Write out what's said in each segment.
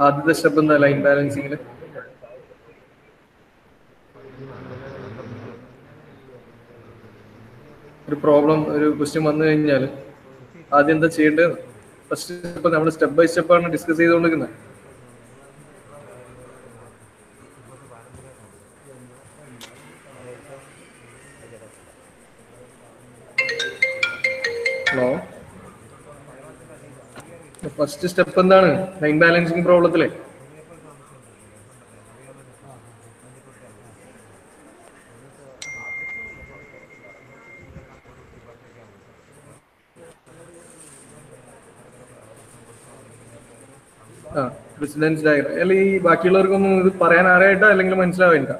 ആദ്യത്തെ സ്റ്റെപ്പ് എന്താ ലൈൻ ബാലൻസിങ്ങിൽ? ഒരു പ്രോബ്ലം, ഒരു ക്വസ്റ്റ്യൻ വന്നു കഴിഞ്ഞാൽ ആദ്യം എന്താ ചെയ്യേണ്ടത്? ഫസ്റ്റ് സ്റ്റെപ്പ് നമ്മൾ സ്റ്റെപ്പ് ബൈ സ്റ്റെപ്പാണ് ഡിസ്കസ് ചെയ്തുകൊണ്ടിരിക്കുന്നത്. ഹലോ, ഫസ്റ്റ് സ്റ്റെപ്പ് എന്താണ് ലൈൻ ബാലൻസിങ് പ്രോബ്ലത്തിലെ? ആ, പ്രസിഡൻസ് ഡയഗ്രം. അല്ലെങ്കിൽ ഈ ബാക്കിയുള്ളവർക്കൊന്നും ഇത് പറയാൻ ആരായിട്ടാ അല്ലെങ്കിൽ മനസ്സിലാവേണ്ട?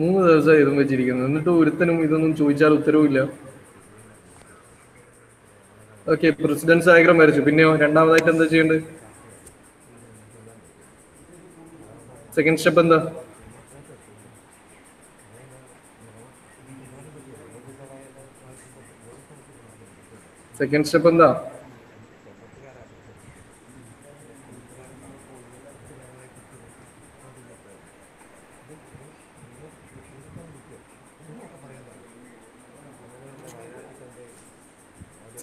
3 ദിവസമായി ഇതും വെച്ചിരിക്കുന്നത്, എന്നിട്ട് ഒരുത്തനും ഇതൊന്നും ചോദിച്ചാൽ ഉത്തരവും ഇല്ല. ഓക്കെ, പ്രസിഡൻസ് ഡയഗ്രം വരച്ചു. പിന്നെയോ രണ്ടാമതായിട്ട് എന്താ ചെയ്യേണ്ടത്? സെക്കൻഡ് സ്റ്റെപ്പ് എന്താ? സെക്കൻഡ് സ്റ്റെപ്പ് എന്താ?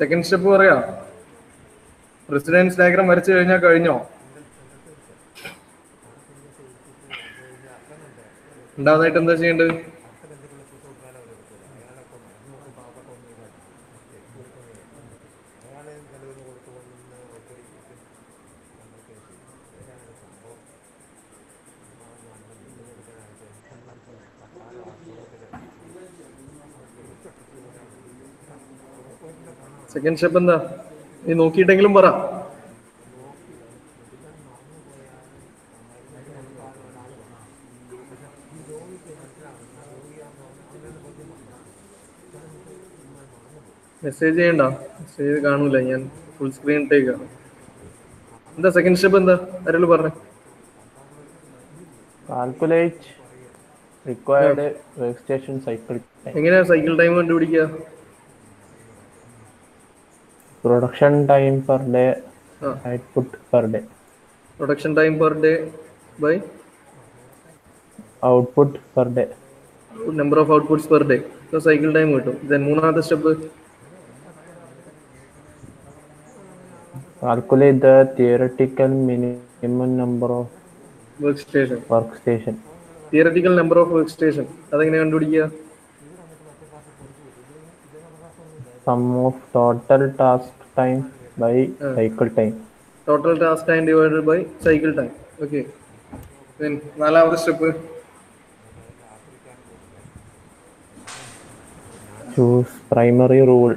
സെക്കൻഡ് സ്റ്റെപ്പ് പറയാ. പ്രസിഡൻസ് ഡയഗ്രം വരച്ചു കഴിഞ്ഞാൽ കഴിഞ്ഞോ? രണ്ടാമതായിട്ട് എന്താ ചെയ്യേണ്ടത്? സെക്കൻഡ് സ്റ്റെപ്പ് എന്താ? നീ നോക്കിയിട്ടെങ്കിലും പറ. മെസ്സേജ് ചെയ്യണ്ട, മെസ്സേജ് കാണൂല, ഞാൻ ഫുൾ സ്ക്രീൻ ഇട്ടേക്കാണ്. എന്താ സെക്കൻഡ് സ്റ്റെപ്പ് എന്താ? ആരെങ്കിലും പറഞ്ഞു. Calculate required work station cycle time. എങ്ങനെയാ സൈക്കിൾ ടൈം കണ്ടുപിടിക്കുക? Production time per day, output per day. Production time per day by output per day, number of outputs per day. Cycle time കിട്ടും. Then മൂന്നാമത്തെ step calculate the theoretical minimum number of work station. Work station. Theoretical number of work station അതെങ്ങനെ കണ്ടുപിടിക്കുക? Sum of total task time by cycle time. Total task time divided by cycle time. Okay. Then നാലാമത്തെ step choose primary rule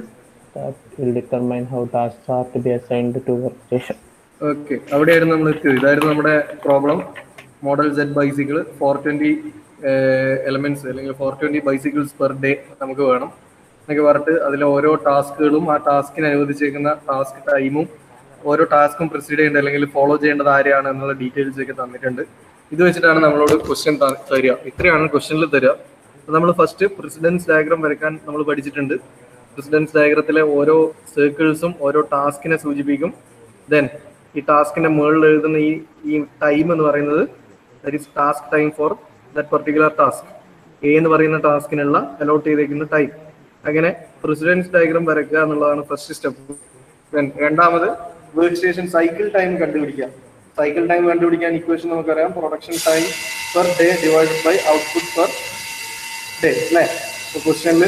that will determine how tasks are to be assigned to workstation. Okay, അവിടെയായിരുന്നു നമ്മൾ എത്തിയത്. ഇതായിരുന്നു നമ്മുടെ problem. Model Z bicycle 420 elements അല്ലെങ്കിൽ 420 bicycles per day നമുക്ക് വേണം എന്നൊക്കെ പറഞ്ഞിട്ട് അതിലെ ഓരോ ടാസ്കുകളും ആ ടാസ്കിന് അനുവദിച്ചേക്കുന്ന ടാസ്ക് ടൈമും ഓരോ ടാസ്കും പ്രൊസീഡ് ചെയ്യേണ്ടത് അല്ലെങ്കിൽ ഫോളോ ചെയ്യേണ്ടത് ആരെയാണ് എന്നുള്ള ഡീറ്റെയിൽസ് ഒക്കെ തന്നിട്ടുണ്ട്. ഇത് വെച്ചിട്ടാണ് നമ്മളോട് ക്വസ്റ്റ്യൻ തരിക. ഇത്രയാണ് ക്വസ്റ്റ്യനിൽ തരിക. നമ്മൾ ഫസ്റ്റ് പ്രസിഡൻസ് ഡയഗ്രം വരയ്ക്കാൻ നമ്മൾ പഠിച്ചിട്ടുണ്ട്. പ്രസിഡൻസ് ഡയഗ്രത്തിലെ ഓരോ സർക്കിൾസും ഓരോ ടാസ്കിനെ സൂചിപ്പിക്കും. ദെൻ ഈ ടാസ്കിന്റെ മുകളിൽ എഴുതുന്ന ഈ ടൈം എന്ന് പറയുന്നത് that is task time for that particular task. A എന്ന് പറയുന്ന ടാസ്കിനുള്ള അലോട്ട് ചെയ്തേക്കുന്ന ടൈം. അങ്ങനെ പ്രസിഡൻസ് ഡയഗ്രം വരയ്ക്കുക എന്നുള്ളതാണ് ഫസ്റ്റ് സ്റ്റെപ്പ്. ദെൻ രണ്ടാമത് വർക്ക് സ്റ്റേഷൻ സൈക്കിൾ ടൈം കണ്ടുപിടിക്കുക. സൈക്കിൾ ടൈം കണ്ടുപിടിക്കാൻ ഇക്വേഷൻ നമുക്കറിയാം. Production time per day divided by output per day അല്ലേ? ക്വസ്റ്റ്യനിൽ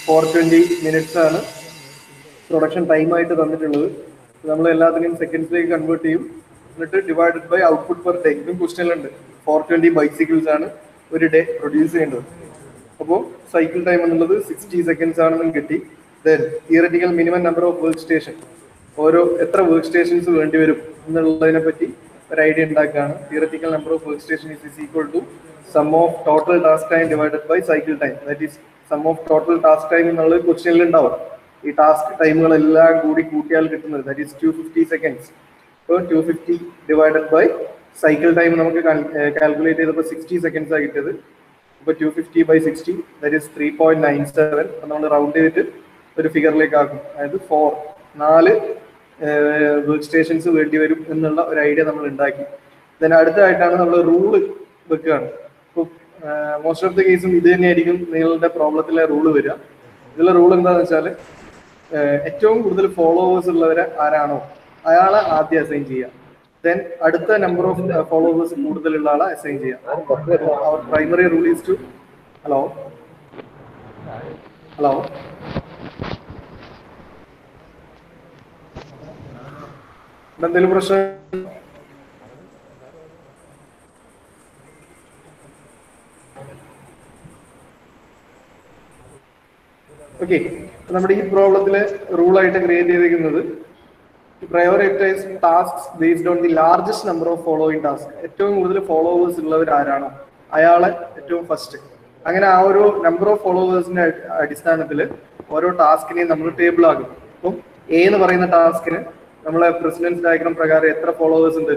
420 മിനിറ്റ്സ് ആണ് പ്രൊഡക്ഷൻ ടൈം ആയിട്ട് തന്നിട്ടുള്ളത്. നമ്മൾ എല്ലാത്തിനെയും സെക്കൻഡ്സിലേക്ക് കൺവേർട്ട് ചെയ്യും. എന്നിട്ട് divided by output per day. ഇതും ക്വസ്റ്റ്യനിലുണ്ട്. 420 ബൈസിക്കിൾസ് ആണ് ഒരു ഡേ പ്രൊഡ്യൂസ് ചെയ്യേണ്ടത്. അപ്പോൾ സൈക്കിൾ ടൈം എന്നുള്ളത് 60 സെക്കൻഡ്സ് ആണെന്നും കിട്ടി. Then theoretical minimum number of work station, ഓരോ എത്ര വർക്ക് സ്റ്റേഷൻസ് വേണ്ടി വരും എന്നുള്ളതിനെ പറ്റി ഒരു ഐഡിയ ഉണ്ടാക്കുകയാണ്. Theoretical number of work station is equal to sum of total task time divided by cycle time. That is sum of total task time എന്നുള്ളത് ക്വസ്റ്റ്യനിൽ ഉണ്ടാവും. ഈ ടാസ്ക് ടൈമുകളെല്ലാം കൂടി കൂട്ടിയാൽ കിട്ടുന്നത് ദാറ്റ് ഈസ് 250 സെക്കൻഡ്സ്. അപ്പോൾ 250 ഡിവൈഡഡ് ബൈ സൈക്കിൾ ടൈം നമുക്ക് calculate ചെയ്തപ്പോൾ 60 സെക്കൻഡ്സ് ആണ് കിട്ടിയത്. അപ്പോൾ 250 by 60 ദാറ്റ് ഈസ് 3.97. നമ്മൾ റൗണ്ട് ചെയ്തിട്ട് ഒരു ഫിഗറിലേക്ക് ആക്കും. അതായത് 4 വർക്ക് സ്റ്റേഷൻസ് വേണ്ടി വരും എന്നുള്ള ഒരു ഐഡിയ നമ്മൾ ഉണ്ടാക്കി. ദെൻ അടുത്തതായിട്ടാണ് നമ്മൾ റൂള് വെക്കുകയാണ്. ഇപ്പോൾ മോസ്റ്റ് ഓഫ് ദി കേസും ഇത് തന്നെയായിരിക്കും നിങ്ങളുടെ പ്രോബ്ലത്തിലെ റൂള് വരിക. ഇതിലെ റൂൾ എന്താണെന്ന് വെച്ചാൽ ഏറ്റവും കൂടുതൽ ഫോളോവേഴ്സ് ഉള്ളവരെ ആരാണോ അയാളെ ആദ്യം അസൈൻ ചെയ്യുക. ദെൻ അടുത്ത നമ്പർ ഓഫ് ഫോളോവേഴ്സ് കൂടുതലുള്ള ആളെ അസൈൻ ചെയ്യാം. Our primary rule is to hello എന്തെങ്കിലും പ്രശ്നം? ഓക്കെ, നമ്മുടെ ഈ പ്രോബ്ലത്തിലെ റൂളായിട്ട് ക്രിയേറ്റ് ചെയ്തിരിക്കുന്നത് prioritise task based on the largest number of following task. ഏറ്റവും കൂടുതൽ ഫോളോവേഴ്സ് ഉള്ളവർ ആരാണോ അയാളെ ഏറ്റവും ഫസ്റ്റ്. അങ്ങനെ ആ ഒരു നമ്പർ ഓഫ് ഫോളോവേഴ്സിന്റെ അടിസ്ഥാനത്തിൽ ഓരോ ടാസ്കിനെയും നമ്മൾ ടേബിൾ ആകും. അപ്പം എ എന്ന് പറയുന്ന ടാസ്കിന് നമ്മളെ പ്രസിഡൻസ് ഡയഗ്രാം പ്രകാരം എത്ര ഫോളോവേഴ്സ് ഉണ്ട്?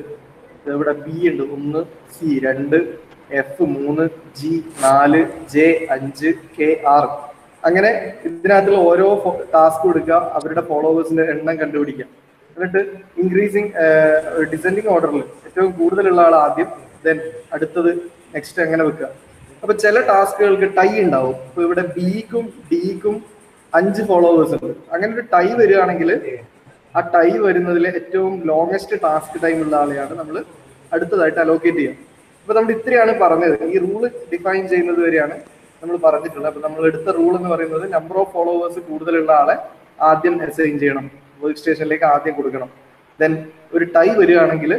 ഇവിടെ ബി ഉണ്ട് 1, C 2, F 3, G 4, J 5, K 6. അങ്ങനെ ഇതിനകത്തുള്ള ഓരോ ടാസ്ക് കൊടുക്കുക, അവരുടെ ഫോളോവേഴ്സിന്റെ എണ്ണം കണ്ടുപിടിക്കുക. എന്നിട്ട് ഇൻക്രീസിങ് ഡിസെൻഡിങ് ഓർഡറിൽ ഏറ്റവും കൂടുതലുള്ള ആൾ ആദ്യം, ദെൻ അടുത്തത് നെക്സ്റ്റ് അങ്ങനെ വെക്കുക. അപ്പൊ ചില ടാസ്കുകൾക്ക് ടൈ ഉണ്ടാവും. ഇപ്പൊ ഇവിടെ ബിക്കും ഡിക്കും 5 ഫോളോവേഴ്സ് ഉണ്ട്. അങ്ങനെ ഒരു ടൈ വരികയാണെങ്കിൽ ആ ടൈ വരുന്നതിൽ ഏറ്റവും ലോങ്സ്റ്റ് ടാസ്ക് ടൈം ഉള്ള ആളെയാണ് നമ്മൾ അടുത്തതായിട്ട് അലോക്കേറ്റ് ചെയ്യുക. അപ്പൊ നമ്മൾ ഇത്രയാണ് പറഞ്ഞത്. ഈ റൂള് ഡിഫൈൻ ചെയ്യുന്നത് വരെയാണ് നമ്മൾ പറഞ്ഞിട്ടുള്ളത്. അപ്പൊ നമ്മൾ എടുത്ത റൂൾ എന്ന് പറയുന്നത് നമ്പർ ഓഫ് ഫോളോവേഴ്സ് കൂടുതലുള്ള ആളെ ആദ്യം അസൈൻ ചെയ്യണം, വർക്ക് സ്റ്റേഷനിലേക്ക് ആദ്യം കൊടുക്കണം. ദെൻ ഒരു ടൈ വരികയാണെങ്കിൽ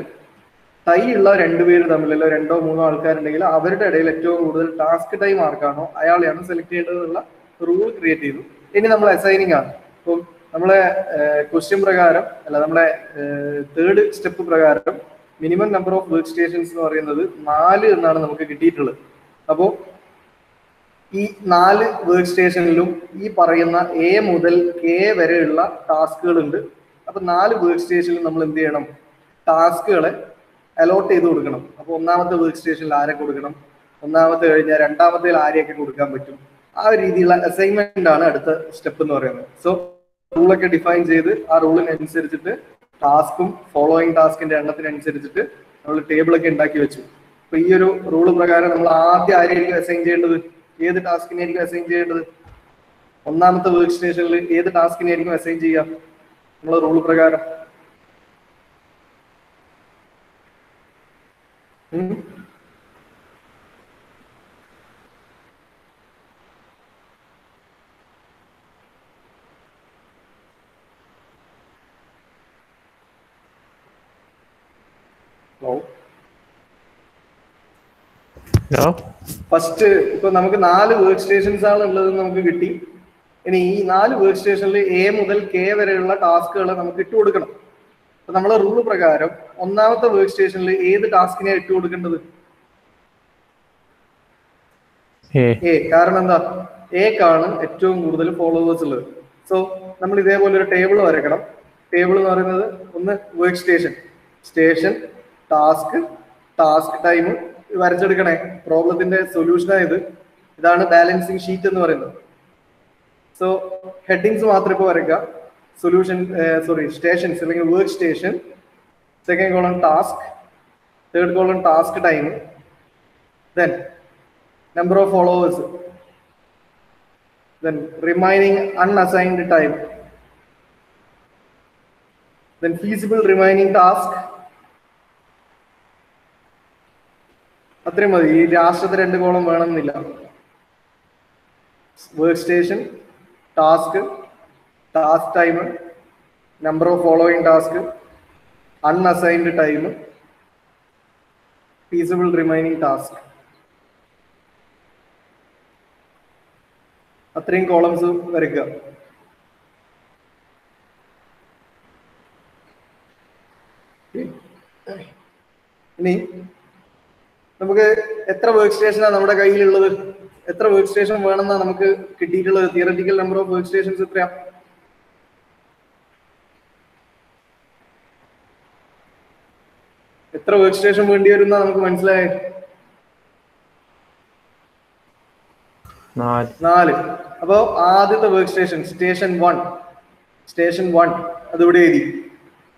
ടൈ ഉള്ള 2 പേര് തമ്മിലല്ലോ 2 or 3 ആൾക്കാരുണ്ടെങ്കിൽ അവരുടെ ഇടയിൽ ഏറ്റവും കൂടുതൽ ടാസ്ക് ടൈം ആർക്കാണോ അയാളെയാണ് സെലക്ട് ചെയ്യേണ്ടതെന്നുള്ള റൂൾ ക്രിയേറ്റ് ചെയ്തു. ഇനി നമ്മൾ അസൈനിങ് ആണ്. ഇപ്പം നമ്മളെ ക്വസ്റ്റ്യൻ പ്രകാരം അല്ല, നമ്മളെ 3rd സ്റ്റെപ്പ് പ്രകാരം minimum number of work stations എന്ന് പറയുന്നത് 4 എന്നാണ് നമുക്ക് കിട്ടിയിട്ടുള്ളത്. അപ്പോൾ ഈ 4 വർക്ക് സ്റ്റേഷനിലും ഈ പറയുന്ന എ മുതൽ കെ വരെയുള്ള ടാസ്കുകൾ ഉണ്ട്. അപ്പൊ 4 വർക്ക് സ്റ്റേഷനിലും നമ്മൾ എന്ത് ചെയ്യണം? ടാസ്കുകളെ അലോട്ട് ചെയ്ത് കൊടുക്കണം. അപ്പൊ ഒന്നാമത്തെ വർക്ക് സ്റ്റേഷനിൽ ആരെ കൊടുക്കണം, ഒന്നാമത്തെ കഴിഞ്ഞാൽ രണ്ടാമത്തേൽ ആരെയൊക്കെ കൊടുക്കാൻ പറ്റും, ആ ഒരു രീതിയിലുള്ള അസൈൻമെന്റ് ആണ് അടുത്ത സ്റ്റെപ്പ് എന്ന് പറയുന്നത്. സോ റൂളൊക്കെ ഡിഫൈൻ ചെയ്ത് ആ റൂളിനനുസരിച്ചിട്ട് ടാസ്കും ഫോളോയിങ് ടാസ്കിന്റെ എണ്ണത്തിനനുസരിച്ചിട്ട് നമ്മൾ ടേബിളൊക്കെ ഉണ്ടാക്കി വെച്ചു. അപ്പൊ ഈ ഒരു റൂള് പ്രകാരം നമ്മൾ ആദ്യം ആരെയായിരിക്കും അസൈൻ ചെയ്യേണ്ടത്? ഏത് ടാസ്കിനായിരിക്കും അസൈൻ ചെയ്യേണ്ടത്? ഒന്നാമത്തെ വർക്ക് സ്റ്റേഷനിൽ ഏത് ടാസ്കിനായിരിക്കും അസൈൻ ചെയ്യുക നമ്മളെ റൂൾ പ്രകാരം? ഫസ്റ്റ് ഇപ്പൊ നമുക്ക് 4 വർക്ക് സ്റ്റേഷൻസ് ആണ് ഉള്ളത് നമുക്ക് കിട്ടി. ഇനി ഈ 4 വർക്ക് സ്റ്റേഷനിൽ എ മുതൽ കെ വരെയുള്ള ടാസ്കുകൾ നമുക്ക് ഇട്ട് കൊടുക്കണം. അപ്പൊ നമ്മളെ റൂള് പ്രകാരം ഒന്നാമത്തെ വർക്ക് സ്റ്റേഷനിൽ ഏത് ടാസ്കിനെ ഇട്ട് കൊടുക്കേണ്ടത്? എ. കാരണം എന്താ? എക്കാണ് ഏറ്റവും കൂടുതൽ ഫോളോവേഴ്സ് ഉള്ളത്. സോ നമ്മൾ ഇതേപോലെ ഒരു ടേബിൾ വരയ്ക്കണം. ടേബിൾ എന്ന് പറയുന്നത് ഒന്ന് വർക്ക് സ്റ്റേഷൻ, ടാസ്ക് ടൈം വരച്ചെടുക്കണേ. പ്രോബ്ലത്തിന്റെ സൊല്യൂഷനായത് ഇതാണ് ബാലൻസിങ് ഷീറ്റ് എന്ന് പറയുന്നത്. സോ ഹെഡിങ്സ് മാത്രം ഇപ്പോൾ വരയ്ക്കുക. സൊല്യൂഷൻ സ്റ്റേഷൻസ് അല്ലെങ്കിൽ work station, second column task, third column task time, then number of followers, then remaining unassigned time, then feasible remaining task. അത്രയും മതി. ഈ ലാസ്റ്റത്തെ 2 കോളം വേണമെന്നില്ല. Work station, task time, number of following task, unassigned time, feasible remaining task. അത്രയും columns വരയ്ക്കുക. ഇനി നമുക്ക് എത്ര വർക്ക് സ്റ്റേഷനാണ് നമ്മുടെ കയ്യിലുള്ളത്? എത്ര വർക്ക് സ്റ്റേഷൻ വേണമെന്നാണ് നമുക്ക് കിട്ടിയിട്ടുള്ളത്? Theoretical number of work stations എത്രയാ? എത്ര വർക്ക് സ്റ്റേഷൻ വേണ്ടി വരും എന്നാ നമുക്ക് മനസ്സിലായത്? 4. അപ്പോ ആദ്യത്തെ വർക്ക് സ്റ്റേഷൻ 1 അതിവിടെ എഴുതി.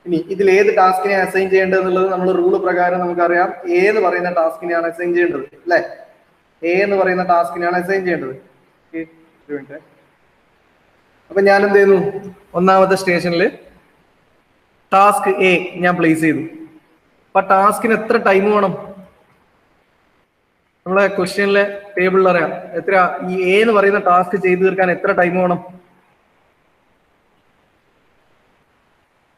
ഇനി ഇതിൽ ഏത് ടാസ്കിനെ അസൈൻ ചെയ്യേണ്ടത് എന്നുള്ളത് നമ്മൾ റൂള് പ്രകാരം നമുക്കറിയാം. എ എന്ന് പറയുന്ന ടാസ്കിനെയാണ് അസൈൻ ചെയ്യേണ്ടത് അല്ലെ? എ എന്ന് പറയുന്ന ടാസ്കിനെയാണ് അസൈൻ ചെയ്യേണ്ടത്. അപ്പൊ ഞാൻ എന്ത് ചെയ്യുന്നു, ഒന്നാമത്തെ സ്റ്റേഷനിൽ ടാസ്ക് എ ഞാൻ പ്ലേസ് ചെയ്തു. അപ്പൊ ടാസ്കിന് എത്ര ടൈം വേണം? നമ്മളെ ക്വസ്റ്റ്യനിലെ ടേബിളിൽ അറിയാം എത്ര. ഈ എ എന്ന് പറയുന്ന ടാസ്ക് ചെയ്തു തീർക്കാൻ എത്ര ടൈം വേണം?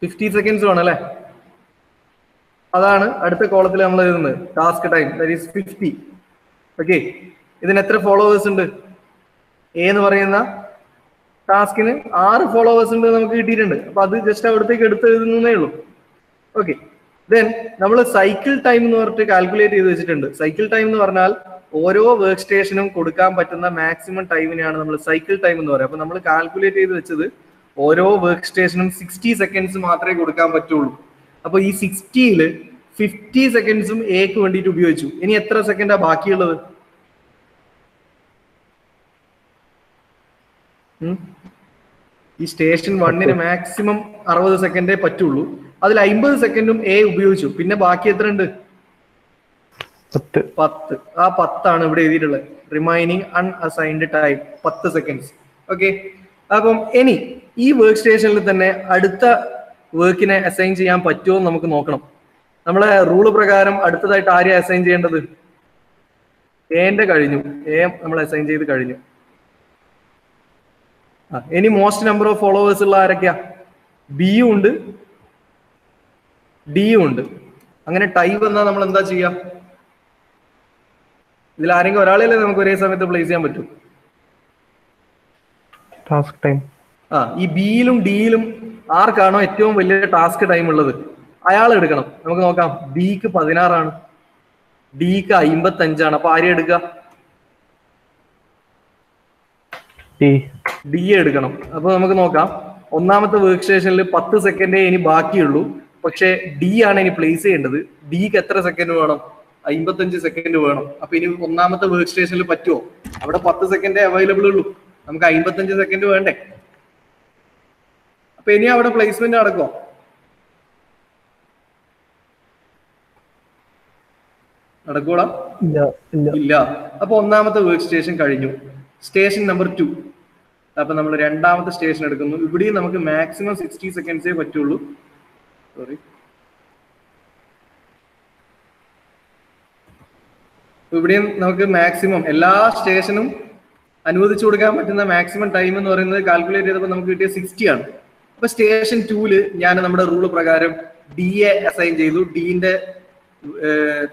50 സെക്കൻഡ്സ് വേണം അല്ലെ? അതാണ് അടുത്ത കോളത്തിൽ നമ്മൾ എഴുതുന്നത്. Task time that is 50. Okay, ഇതിന് എത്ര ഫോളോവേഴ്സ് ഉണ്ട്? എ എന്ന് പറയുന്ന ടാസ്കിന് 6 ഫോളോവേഴ്സ് ഉണ്ട് നമുക്ക് കിട്ടിയിട്ടുണ്ട്. അപ്പൊ അത് ജസ്റ്റ് അവിടത്തേക്ക് എടുത്ത് എഴുതുന്നേ ഉള്ളൂ. ഓക്കെ, ദെൻ നമ്മൾ സൈക്കിൾ ടൈം എന്ന് പറഞ്ഞിട്ട് കാൽക്കുലേറ്റ് ചെയ്ത് വെച്ചിട്ടുണ്ട്. സൈക്കിൾ ടൈം എന്ന് പറഞ്ഞാൽ ഓരോ വർക്ക് സ്റ്റേഷനും കൊടുക്കാൻ പറ്റുന്ന മാക്സിമം ടൈമിനെയാണ് നമ്മൾ സൈക്കിൾ ടൈം എന്ന് പറയുക. അപ്പൊ നമ്മൾ കാൽക്കുലേറ്റ് ചെയ്ത് വെച്ചത് ഓരോ വർക്ക് സ്റ്റേഷനും 60 സെക്കൻഡ്സ് മാത്രമേ കൊടുക്കാൻ പറ്റുള്ളൂ. അപ്പൊ ഈ 60ല് 50 സെക്കൻഡ്സും എക്ക് വേണ്ടിയിട്ട് ഉപയോഗിച്ചു. ഇനി എത്ര സെക്കൻഡാ ബാക്കിയുള്ളത്? ഈ സ്റ്റേഷൻ 1ന് മാക്സിമം 60 സെക്കൻഡേ പറ്റുള്ളൂ. അതിൽ 50 സെക്കൻഡും എ ഉപയോഗിച്ചു. പിന്നെ ബാക്കി എത്ര ഉണ്ട്? 10. ആ 10 ആണ് ഇവിടെ എഴുതിയിട്ടുള്ളത്. Remaining unassigned time 10 seconds. Okay, അപ്പം ഇനി ഈ വർക്ക് സ്റ്റേഷനിൽ തന്നെ അടുത്ത വർക്കിനെ അസൈൻ ചെയ്യാൻ പറ്റുമോ എന്ന് നമുക്ക് നോക്കണം. നമ്മളെ റൂള് പ്രകാരം അടുത്തതായിട്ട് ആരെയാ അസൈൻ ചെയ്യേണ്ടത്? എന്റെ കഴിഞ്ഞു. എ നമ്മൾ അസൈൻ ചെയ്ത് കഴിഞ്ഞു. ഇനി മോസ്റ്റ് നമ്പർ ഓഫ് ഫോളോവേഴ്സ് ഉള്ള ആരൊക്കെയാ? ബിയും ഉണ്ട്, ഡിയും ഉണ്ട്. അങ്ങനെ ടൈ വന്നാൽ നമ്മൾ എന്താ ചെയ്യാ? ഇതിൽ ആരെങ്കിലും ഒരാളെയല്ലേ നമുക്ക് ഒരേ സമയത്ത് പ്ലേസ് ചെയ്യാൻ പറ്റും? Task time. ഈ ബിയിലും ഡിയിലും ആർക്കാണോ ഏറ്റവും വലിയ ടാസ്ക് ടൈം ഉള്ളത് അയാൾ എടുക്കണം. നമുക്ക് നോക്കാം. ബിക്ക് 16 ആണ്, ഡിക്ക് 55 ആണ്. അപ്പൊ ആരെയും എടുക്കുക? ഡി എടുക്കണം. അപ്പൊ നമുക്ക് നോക്കാം. ഒന്നാമത്തെ വർക്ക് സ്റ്റേഷനിൽ 10 സെക്കൻഡേ ഇനി ബാക്കിയുള്ളൂ. പക്ഷെ ഡി ആണ് ഇനി പ്ലേസ് ചെയ്യേണ്ടത്. ഡിക്ക് എത്ര സെക്കൻഡ് വേണം? 55 സെക്കൻഡ് വേണം. അപ്പൊ ഇനി ഒന്നാമത്തെ വർക്ക് സ്റ്റേഷനിൽ പറ്റുമോ? അവിടെ 10 സെക്കൻഡേ അവൈലബിൾ ഉള്ളൂ. നമുക്ക് 55 സെക്കൻഡ് വേണ്ടേ? അപ്പൊ ഇനി അവിടെ പ്ലേസ്മെന്റ് നടക്കുമോ? നടക്കൂടാ? ഇല്ല. അപ്പൊ ഒന്നാമത്തെ വർക്ക് സ്റ്റേഷൻ കഴിഞ്ഞു. Station number 2. അപ്പൊ നമ്മൾ രണ്ടാമത്തെ സ്റ്റേഷൻ എടുക്കുന്നു. ഇവിടെയും നമുക്ക് മാക്സിമം 60 സെക്കൻഡ്സേ പറ്റുള്ളൂ. സോറി, ഇവിടെയും നമുക്ക് മാക്സിമം എല്ലാ സ്റ്റേഷനും അനുവദിച്ചു കൊടുക്കാൻ പറ്റുന്ന മാക്സിമം ടൈം എന്ന് പറയുന്നത് കാൽക്കുലേറ്റ് ചെയ്തപ്പോൾ നമുക്ക് കിട്ടിയ 60 ആണ്. അപ്പൊ സ്റ്റേഷൻ 2ല് ഞാൻ നമ്മുടെ റൂള് പ്രകാരം ഡി എ അസൈൻ ചെയ്തു. ഡിന്റെ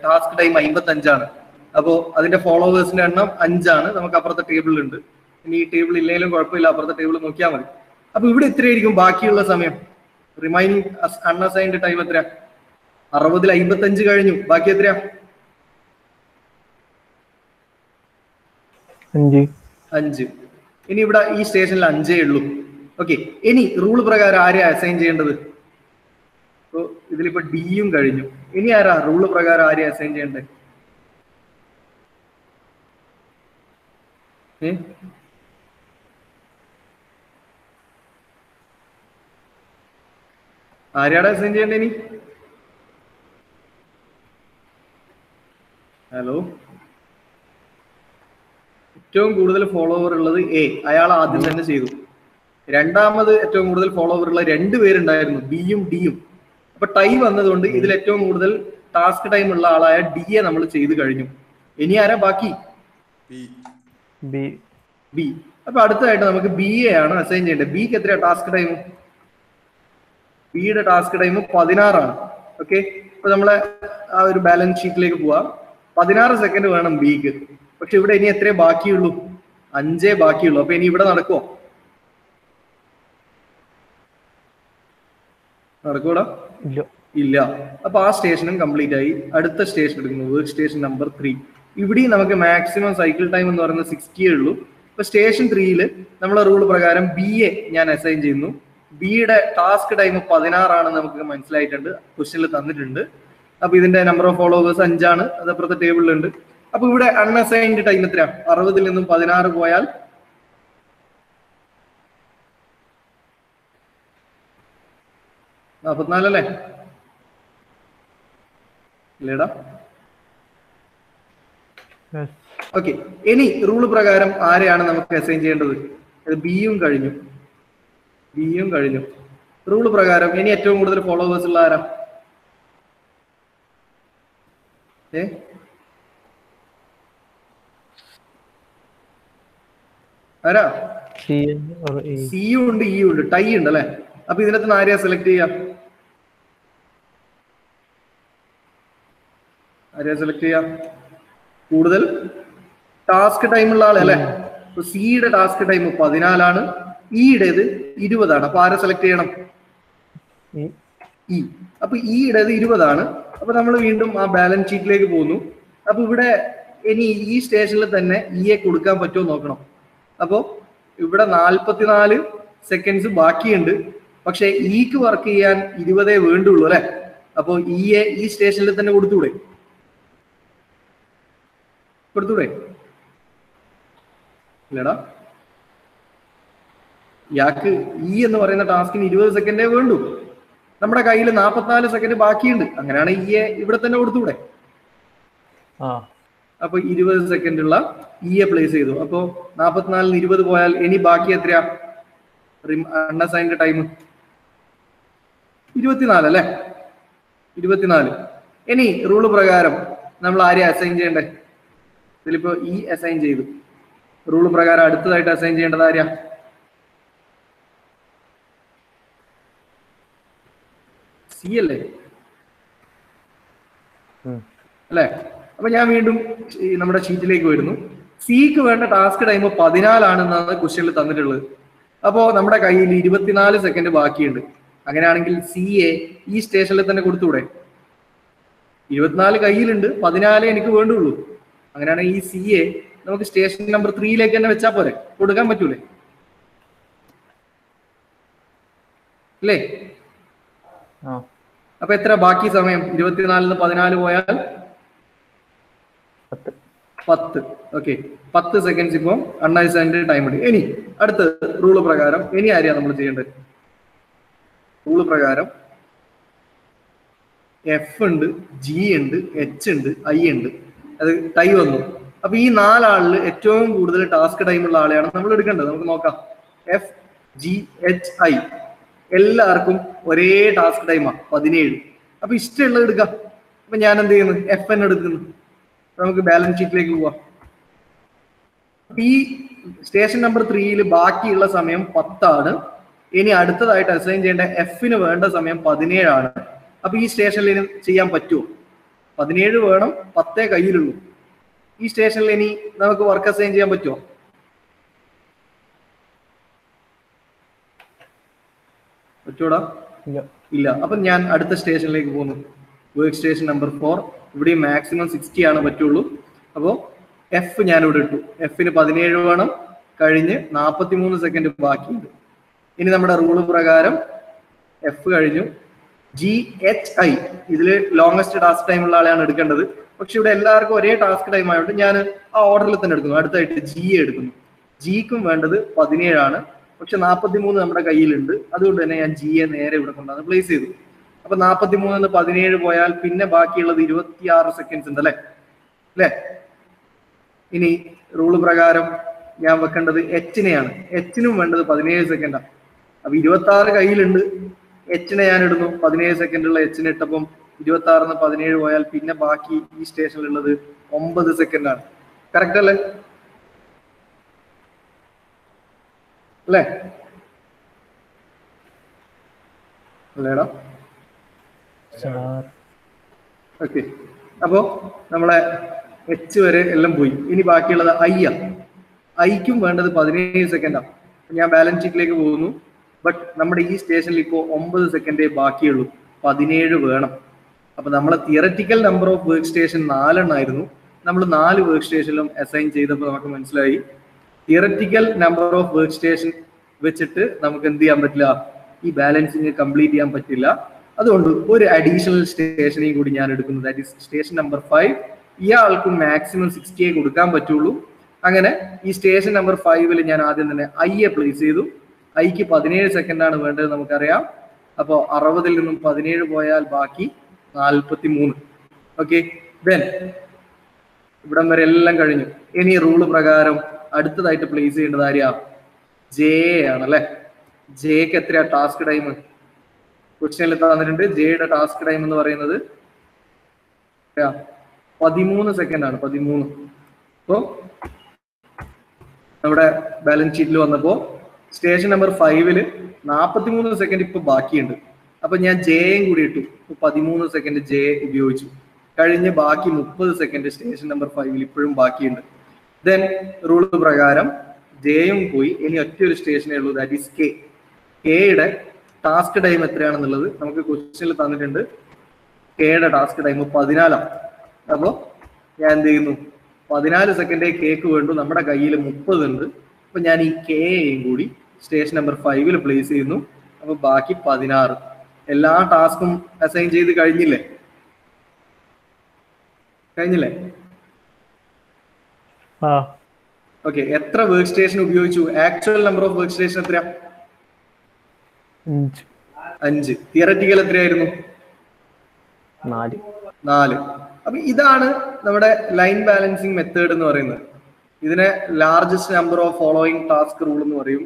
ടാസ്ക് ടൈം 55 ആണ്. അപ്പോ അതിന്റെ ഫോളോവേഴ്സിന്റെ എണ്ണം 5 ആണ്. നമുക്ക് അപ്പുറത്തെ ടേബിളിൽ ഉണ്ട്. ഇനി ഈ ടേബിൾ ഇല്ലെങ്കിലും കുഴപ്പമില്ല, അപ്പുറത്തെ ടേബിൾ നോക്കിയാൽ മതി. അപ്പൊ ഇവിടെ എത്രയായിരിക്കും ബാക്കിയുള്ള സമയം? റിമൈനിങ് അൺഅസൈൻഡ് ടൈം എത്രയാ? 60ൽ 55 കഴിഞ്ഞു. ബാക്കി എത്രയാ? 5. ഇനി ഇവിടെ ഈ സ്റ്റേഷനിൽ 5 ഉള്ളൂ. ഓക്കെ, ഇനി റൂൾ പ്രകാരം ആരെയാ അസൈൻ ചെയ്യേണ്ടത്? ഇതിലിപ്പോ ഡിയും കഴിഞ്ഞു. ഇനി ആരാ റൂള് പ്രകാരം ആരെയാ അസൈൻ ചെയ്യേണ്ടത്? ആരെയാടാ അസൈൻ ചെയ്യേണ്ടത് ഇനി? ഹലോ, ഏറ്റവും കൂടുതൽ ഫോളോവർ ഉള്ളത് എ. അയാൾ ആദ്യം തന്നെ ചെയ്തു. രണ്ടാമത് ഏറ്റവും കൂടുതൽ ഫോളോവർ ഉള്ള 2 പേരുണ്ടായിരുന്നു, ബിയും ഡിയും. അപ്പൊ ടൈം വന്നതുകൊണ്ട് ഇതിൽ ഏറ്റവും കൂടുതൽ ടാസ്ക് ടൈം ഉള്ള ആളായ ഡി എ നമ്മൾ ചെയ്ത് കഴിഞ്ഞു. ഇനി ആരാ ബാക്കി? ബി. അപ്പൊ അടുത്തതായിട്ട് നമുക്ക് ബി എ ആണ് അസൈൻ ചെയ്യേണ്ടത്. ബിക്ക് എത്രയാ ടാസ്ക് ടൈം? ബിയുടെ ടാസ്ക് ടൈം 16 ആണ്. ഓക്കെ, അപ്പൊ നമ്മളെ ആ ഒരു ബാലൻസ് ഷീറ്റിലേക്ക് പോവാം. 16 സെക്കൻഡ് വേണം ബിക്ക്. പക്ഷെ ഇവിടെ ഇനി എത്രേ ബാക്കിയുള്ളൂ? 5 ബാക്കിയുള്ളൂ. അപ്പൊ ഇനി ഇവിടെ നടക്കുമോ? നടക്കൂടാ? ഇല്ല. അപ്പൊ ആ സ്റ്റേഷനും കംപ്ലീറ്റ് ആയി. അടുത്ത സ്റ്റേഷൻ എടുക്കുന്നു, വർക്ക് സ്റ്റേഷൻ നമ്പർ 3. ഇവിടെയും നമുക്ക് മാക്സിമം സൈക്കിൾ ടൈം എന്ന് പറയുന്നത് 60 ഉള്ളൂ. അപ്പൊ സ്റ്റേഷൻ 3ല് നമ്മളെ റൂൾ പ്രകാരം ബി എ ഞാൻ അസൈൻ ചെയ്യുന്നു. ബിയുടെ ടാസ്ക് ടൈം 16 ആണെന്ന് നമുക്ക് മനസ്സിലായിട്ടുണ്ട്, ക്വസ്റ്റ്യനിൽ തന്നിട്ടുണ്ട്. അപ്പൊ ഇതിന്റെ നമ്പർ ഓഫ് ഫോളോവേഴ്സ് 5 ആണ്. അത് അപ്പുറത്തെ ടേബിളിലുണ്ട്. അപ്പൊ ഇവിടെ അൺഅസൈൻഡ് ടൈം എത്രയാ? 60 നിന്നും 16 പോയാൽ 44 അല്ലേ? ഇല്ലേടാ? ഓക്കെ, ഇനി റൂള് പ്രകാരം ആരെയാണ് നമുക്ക് അസൈൻ ചെയ്യേണ്ടത്? ബിയും കഴിഞ്ഞു, ബിയും കഴിഞ്ഞു. റൂള് പ്രകാരം ഇനി ഏറ്റവും കൂടുതൽ ഫോളോവേഴ്സ് ഉള്ള ആരാ? ആരാ? സിയും ഉണ്ട്, ഇയും ഉണ്ട്, ടൈ ഉണ്ട് അല്ലെ? അപ്പൊ ഇതിനകത്ത് ആരെയാ സെലക്ട് ചെയ്യാം? ആരെയാ സെലക്ട് ചെയ്യാം? കൂടുതൽ ടാസ്ക് ടൈം ഉള്ള ആളെ അല്ലെ? സിയുടെ ടാസ്ക് ടൈം 14 ഇയുടേത് 20. അപ്പൊ ആരെ സെലക്ട് ചെയ്യണം? ഇ. അപ്പൊ ഇയുടേത് 20. അപ്പൊ നമ്മൾ വീണ്ടും ആ ബാലൻസ് ഷീറ്റിലേക്ക് പോകുന്നു. അപ്പൊ ഇവിടെ ഇനി ഈ സ്റ്റേഷനിൽ തന്നെ ഇയെ കൊടുക്കാൻ പറ്റുമോ നോക്കണം. അപ്പോ ഇവിടെ 44 സെക്കൻഡ്സ് ബാക്കിയുണ്ട്. പക്ഷെ ഇക്ക് വർക്ക് ചെയ്യാൻ 20 വേണ്ടുള്ളൂ അല്ലെ? അപ്പൊ ഇയെ ഈ സ്റ്റേഷനിൽ തന്നെ കൊടുത്തൂടെ? ഇല്ലടാ, ഇയാൾക്ക് ഇ എന്ന് പറയുന്ന ടാസ്കിന് 20 സെക്കൻഡേ വേണ്ടു. നമ്മുടെ കയ്യിൽ 44 സെക്കൻഡ് ബാക്കിയുണ്ട്. അങ്ങനെയാണ് ഇയെ ഇവിടെ തന്നെ കൊടുത്തൂടെ? അപ്പൊ 20 സെക്കൻഡുള്ള ഇയെ പ്ലേസ് ചെയ്തു. അപ്പൊ 44 20 പോയാൽ ഇനി ബാക്കി എത്രയാ? അൺഅസൈൻഡ് ടൈം 24 അല്ലെ? 24. ഇനി റൂള് പ്രകാരം നമ്മൾ ആരെയാ അസൈൻ ചെയ്യണ്ടേ? ഇതിലിപ്പോ ഇ അസൈൻ ചെയ്തു. റൂള് പ്രകാരം അടുത്തതായിട്ട് അസൈൻ ചെയ്യേണ്ടത് ആരെയാ? സി അല്ലേ? അല്ലെ? അപ്പൊ ഞാൻ വീണ്ടും നമ്മുടെ ഷീറ്റിലേക്ക് വരുന്നു. സിക്ക് വേണ്ട ടാസ്ക് ടൈം 14 ആണെന്നാണ് ക്വസ്റ്റ്യനിൽ തന്നിട്ടുള്ളത്. അപ്പോ നമ്മുടെ കയ്യിൽ 24 സെക്കൻഡ് ബാക്കിയുണ്ട്. അങ്ങനെയാണെങ്കിൽ സിയെ ഈ സ്റ്റേഷനിൽ തന്നെ കൊടുത്തൂടെ? 24 കയ്യിലുണ്ട്, 14 എനിക്ക് വേണ്ടുള്ളൂ. അങ്ങനെയാണെങ്കിൽ ഈ സിയെ നമുക്ക് സ്റ്റേഷൻ നമ്പർ 3യിലേക്ക് തന്നെ വെച്ചാൽ പോരെ? കൊടുക്കാൻ പറ്റൂലേ? അല്ലേ? അപ്പൊ എത്ര ബാക്കി സമയം? 24 14 പോയാൽ 10. ഓക്കെ, 10 സെക്കൻഡ്സ് ഇപ്പം അൺഅസൈൻഡ് ടൈം ഉണ്ട്. ഇനി അടുത്ത റൂള് പ്രകാരം ഇനി ആരെയാ നമ്മൾ ചെയ്യേണ്ടത്? റൂള് പ്രകാരം എഫ് ഉണ്ട്, ജി ഉണ്ട്, എച്ച് ഉണ്ട്, ഐ ഉണ്ട്. അത് ടൈ വന്നു. അപ്പൊ ഈ 4 ആളിൽ ഏറ്റവും കൂടുതൽ ടാസ്ക് ടൈം ഉള്ള ആളെയാണ് നമ്മൾ എടുക്കേണ്ടത്. നമുക്ക് നോക്കാം. എഫ്, ജി, എച്ച്, ഐ എല്ലാവർക്കും ഒരേ ടാസ്ക് ടൈമാ 17. അപ്പൊ ഇഷ്ടമുള്ളത് എടുക്കാം. അപ്പൊ ഞാൻ എന്ത് ചെയ്യുന്നു? എഫ് എൻ എടുക്കുന്നു. നമുക്ക് ബാലൻസ് ഷീറ്റിലേക്ക് പോവാം. ഈ സ്റ്റേഷൻ നമ്പർ 3യിൽ ബാക്കിയുള്ള സമയം 10 ഇനി അടുത്തതായിട്ട് അസൈൻ ചെയ്യേണ്ട എഫിന് വേണ്ട സമയം 17. അപ്പൊ ഈ സ്റ്റേഷനിൽ ചെയ്യാൻ പറ്റുമോ? 17 വേണം, 10 കയ്യിലുള്ളൂ. ഈ സ്റ്റേഷനിൽ ഇനി നമുക്ക് വർക്ക് അസൈൻ ചെയ്യാൻ പറ്റുമോ? പറ്റൂടാ? ഇല്ല. അപ്പൊ ഞാൻ അടുത്ത സ്റ്റേഷനിലേക്ക് പോകുന്നു. Work station number 4. ഇവിടെ മാക്സിമം 60 ആണ് പറ്റുള്ളൂ. അപ്പോൾ എഫ് ഞാൻ ഇവിടെ ഇട്ടു. എഫിന് 17 വേണം, കഴിഞ്ഞ് 43 സെക്കൻഡ് ബാക്കിയുണ്ട്. ഇനി നമ്മുടെ റൂള് പ്രകാരം എഫ് കഴിഞ്ഞു. ജി, എച്ച്, ഐ ഇതില് ലോങ്സ്റ്റ് ടാസ്ക് ടൈം ഉള്ള ആളെയാണ് എടുക്കേണ്ടത്. പക്ഷെ ഇവിടെ എല്ലാവർക്കും ഒരേ ടാസ്ക് ടൈം ആയതുകൊണ്ട് ഞാൻ ആ ഓർഡറിൽ തന്നെ എടുക്കുന്നു. അടുത്തായിട്ട് ജി എടുക്കുന്നു. ജിക്കും വേണ്ടത് 17. പക്ഷെ 43 നമ്മുടെ കയ്യിലുണ്ട്. അതുകൊണ്ട് തന്നെ ഞാൻ ജിയെ നേരെ ഇവിടെ കൊണ്ടുവന്ന് പ്ലേസ് ചെയ്തു. അപ്പൊ 43 17 പോയാൽ പിന്നെ ബാക്കിയുള്ളത് 26 സെക്കൻഡ്സ് ഉണ്ട് അല്ലെ? ഇനി റൂള് പ്രകാരം ഞാൻ വെക്കേണ്ടത് എച്ചിനെയാണ്. എച്ചിനും വേണ്ടത് 17 സെക്കൻഡാണ്. അപ്പൊ 26 കയ്യിലുണ്ട്. എച്ചിനെ ഞാൻ ഇടുന്നു. 17 സെക്കൻഡുള്ള എച്ചിനെ ഇട്ടപ്പം 26 17 പോയാൽ പിന്നെ ബാക്കി ഈ സ്റ്റേഷനിലുള്ളത് 9 സെക്കൻഡാണ്. കറക്റ്റ് അല്ലേ? അല്ലേടാ? ഓക്കെ, അപ്പോ നമ്മളെ എച്ച് വരെ എല്ലാം പോയി. ഇനി ബാക്കിയുള്ളത് ഐ ആ. ഐക്കും വേണ്ടത് 17 സെക്കൻഡാണ്. ഞാൻ ബാലൻസ് ഷീറ്റിലേക്ക് പോകുന്നു. ബട്ട് നമ്മുടെ ഈ സ്റ്റേഷനിൽ ഇപ്പോൾ 9 സെക്കൻഡേ ബാക്കിയുള്ളൂ. 17 വേണം. അപ്പൊ നമ്മളെ theoretical number of work station 4 ആയിരുന്നു. നമ്മൾ 4 വർക്ക് സ്റ്റേഷനിലും അസൈൻ ചെയ്തപ്പോൾ നമുക്ക് മനസ്സിലായി theoretical number of work station വെച്ചിട്ട് നമുക്ക് എന്ത് ചെയ്യാൻ പറ്റില്ല? ഈ ബാലൻസിങ് കംപ്ലീറ്റ് ചെയ്യാൻ പറ്റില്ല. അതുകൊണ്ട് ഒരു അഡീഷണൽ സ്റ്റേഷനെയും കൂടി ഞാൻ എടുക്കുന്നു. ദാറ്റ് ഈസ് സ്റ്റേഷൻ നമ്പർ 5 ഇയാൾക്കും മാക്സിമം 60 കൊടുക്കാൻ പറ്റുള്ളൂ. അങ്ങനെ ഈ സ്റ്റേഷൻ നമ്പർ 5 ഞാൻ ആദ്യം തന്നെ ഐയെ പ്ലേസ് ചെയ്തു. ഐക്ക് 17 സെക്കൻഡ് ആണ് വേണ്ടത് നമുക്കറിയാം. അപ്പോൾ 60-ൽ നിന്നും 17 പോയാൽ ബാക്കി 43. ഓക്കെ, ദെൻ ഇവിടം വരെ എല്ലാം കഴിഞ്ഞു. ഇനി റൂള് പ്രകാരം അടുത്തതായിട്ട് പ്ലേസ് ചെയ്യേണ്ടത് ആര്യാ? ജെ ആണല്ലേ. ജെക്ക് എത്രയാ ടാസ്ക് ടൈം? ക്വസ്റ്റ്യനിൽ തന്നിട്ടുണ്ട് ജെയുടെ ടാസ്ക് ടൈം എന്ന് പറയുന്നത് 13 സെക്കൻഡ് ആണ്. 13. അപ്പോൾ നമ്മുടെ ബാലൻസ് ഷീറ്റിൽ വന്നപ്പോൾ സ്റ്റേഷൻ നമ്പർ 5-ൽ 43 സെക്കൻഡ് ഇപ്പൊ ബാക്കിയുണ്ട്. അപ്പൊ ഞാൻ ജെയും കൂടി ഇട്ടു. 13 സെക്കൻഡ് ജെ ഉപയോഗിച്ചു. കഴിഞ്ഞ് ബാക്കി 30 സെക്കൻഡ് സ്റ്റേഷൻ നമ്പർ 5-ൽ ഇപ്പോഴും ബാക്കിയുണ്ട്. ദെൻ റൂൾ പ്രകാരം ജെയും പോയി. ഇനി ഒറ്റയൊരു സ്റ്റേഷനേ ഉള്ളൂ, ദാറ്റ് ഈസ് കെ. കെയുടെ ടാസ്ക് ടൈം എത്രയാണെന്നുള്ളത് നമുക്ക് ക്വസ്റ്റ്യനിൽ തന്നിട്ടുണ്ട്. കെയുടെ ടാസ്ക് ടൈം 14 ആണ്. അപ്പോൾ ഞാൻ എന്ത് ചെയ്യുന്നു? 14 സെക്കൻഡേ കേക്ക് വേണ്ടു. നമ്മുടെ കയ്യിൽ 30 ഉണ്ട്. അപ്പൊ ഞാൻ ഈ കെയും കൂടി സ്റ്റേഷൻ നമ്പർ 5-ൽ പ്ലേസ് ചെയ്യുന്നു. അപ്പൊ ബാക്കി 16. എല്ലാ ടാസ്കും അസൈൻ ചെയ്ത് കഴിഞ്ഞില്ലേ? ഓക്കെ, എത്ര വർക്ക് സ്റ്റേഷൻ ഉപയോഗിച്ചു? Actual number of work station എത്രയാ? 5. തിയററ്റിക്കൽ എത്രയായിരുന്നു? 4. അപ്പൊ ഇതാണ് നമ്മുടെ ലൈൻ ബാലൻസിങ് മെത്തേഡ് എന്ന് പറയുന്നത്. ഇതിനെ largest number of following task rule എന്ന് പറയും.